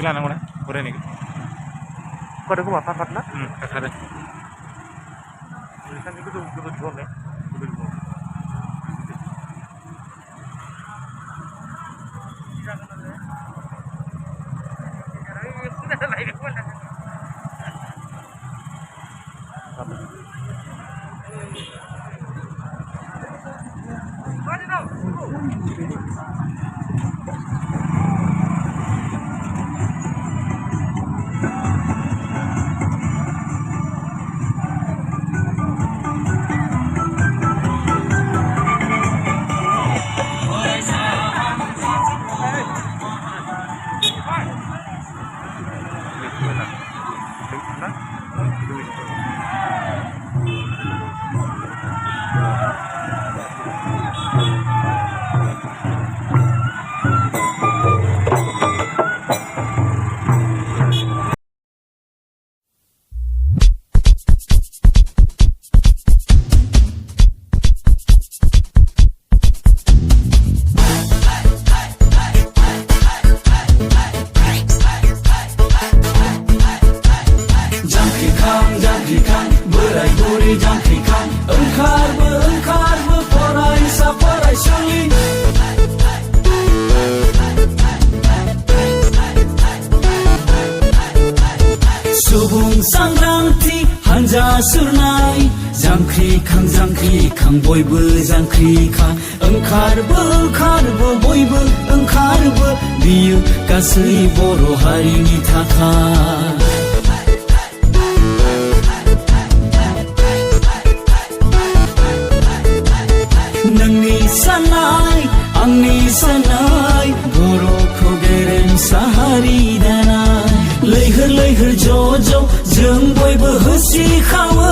gila nang mana boleh nih kok ada gua papat lah ada tulisan itu tuh jual ya सांग्रांथि हानजा सुरनाय जांख्रिखां बयबो जांख्रिखां ओंखारबो बयबो ओंखारबो बियो गासै बर' हारिनि थाखाय नोंनि साननाय आंनि साननाय बर'खौ गेरेमसा हारि दानाय लैहोर ज' जों बयबो होसिखावो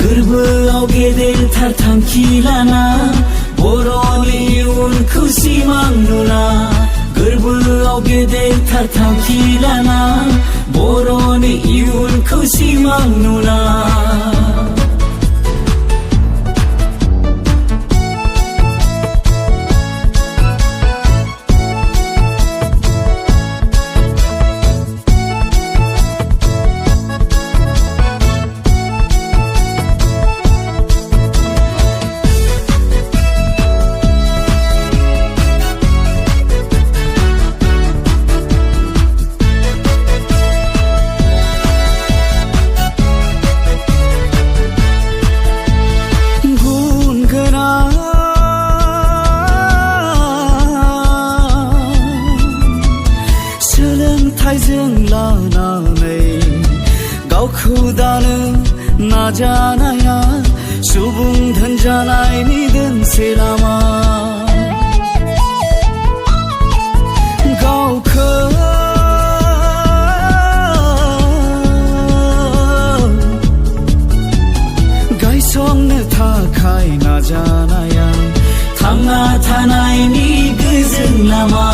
गोरबोआव गेदेरथार थांखि लाना बर'नि इयुनखौ सिमां नुना गोरबोआव गेदेरथार थांखि लाना बर'नि इयुनखौ सिमां नुना सोलोंथाइजों लानानै गावखौ दानो नाजानाया सुबुं धोन जानायनि दोंसे लामा गावखौ गायसननो थाखाय नाजानाया थांना थानायनि गोजोन लामा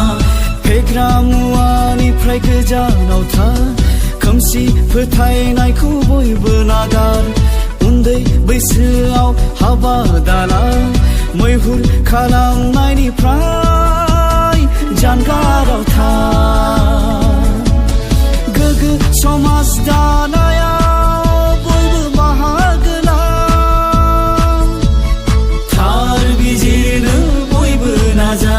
फेग्रा मुवानिफ्राय गोजानाव था खोमसि फोथायनायखौ बयबो नागार उन्दै बैसोआव हाबा दाला मैहुर खालामनायनिफ्राय जानगाराव था गोग्गो समाज दानायाव बयबो बाहागो ला थार बिजिरनो बयबो नाजा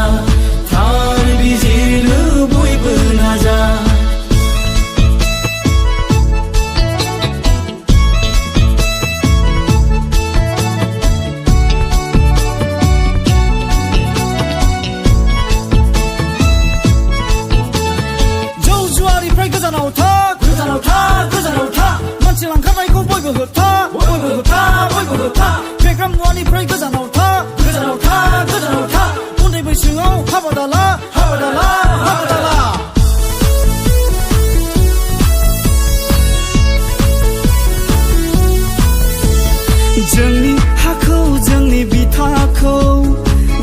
बयबो नाजा जौ जुवानिफ्राय गोजानाव था मानसि लांखारनायखौ बयबो होबथा फेग्रा मुवानिफ्राय गोजानाव था उन्दै बैसोआव हाबा दाला जोंनि हाखौ जोंनि बिथाखौ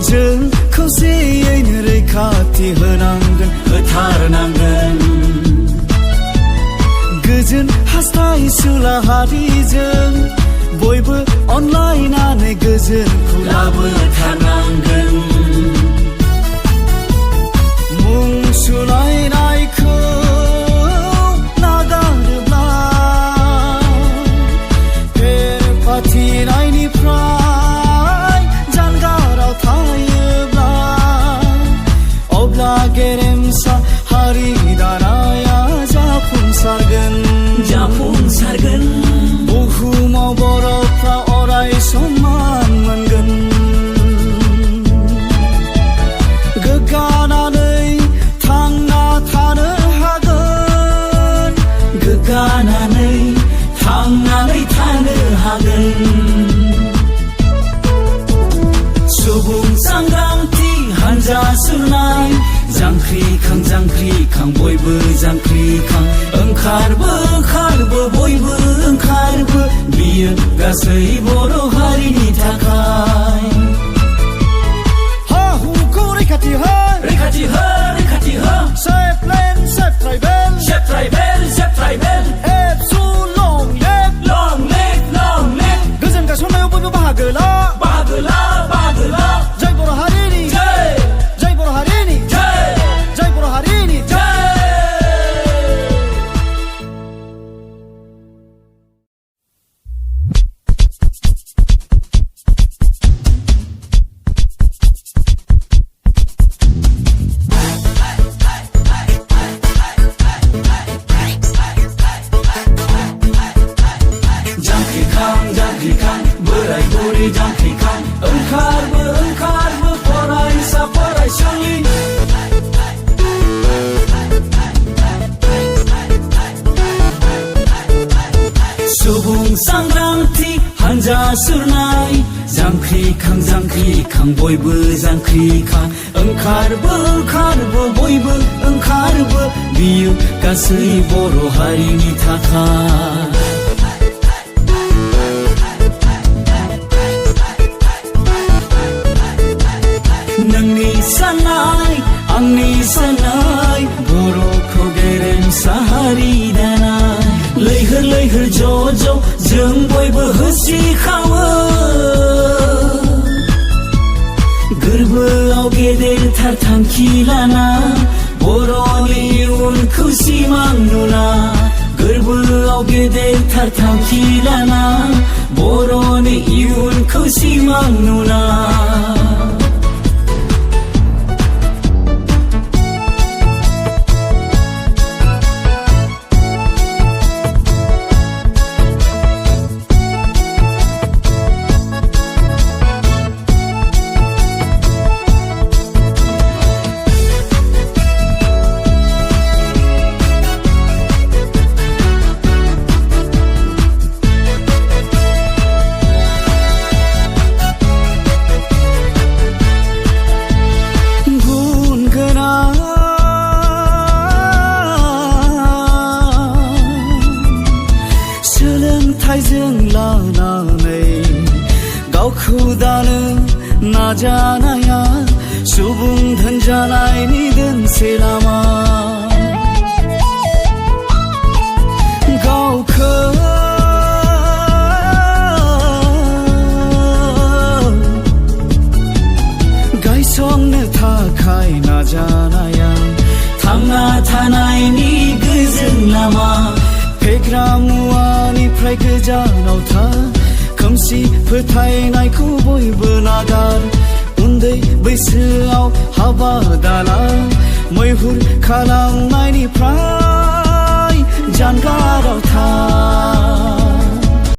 जों खौसेयैनो रैखाथि होनांगोन होथारनांगोन गोजोन हास्थायसुला हारिजों बयबो अनलायनानै गोजोनखौ लाबोथारनांगोन सुबुं सांग्रांथि हानजा सुरनाय जांख्रिखां बयबो जांख्रिखां ओंखारबो बयबो ओंखारबो बियो गासै बर' हारिनि थाखाय हा हुखौ रैखाथि हो सेफ लेन सेफ ट्राइबेल एबसु लं लेफ्ट गोजोन गायसननायाव बयबो बाहागो ला जय बर' हारिनि जय बर' हारिनि जय बर' हारिनि जांख्रिखां बोराय बुरै जांख्रिखां ओंखारबो फरायसा फरायसुलि सुबुं सांग्रांथि हानजा सुरनाय जांख्रिखां बयबो जांख्रिखां ओंखारबो बयबो ओंखारबो बियो गासै बर' हारिनि थाखाय नोंनि साननाय आंनि साननाय बर'खौ गेरेमसा हारि दानाय लैहोर ज' जों बयबो होसिखावो गोरबोआव गेदेरथार थांखि लाना बर'नि इयुनखौ सिमां नुना गोरबोआव गेदेरथार थांखि लाना बर'नि इयुनखौ सिमां नुना सोलोंथाइजों लानानै गावखौ दानो नाजानाया सुबुं धोन जानायनि दोनसे लामा गावखौ गायसननो थाखाय नाजानाया थांना थानायनि गोजोन लामा फेग्रा मुवानिफ्राय गोजानाव था खोमसि फोथायनायखौ बयबो नागार उन्दै बैसोआव हाबा दाला मैहुर खालामनायनिफ्राय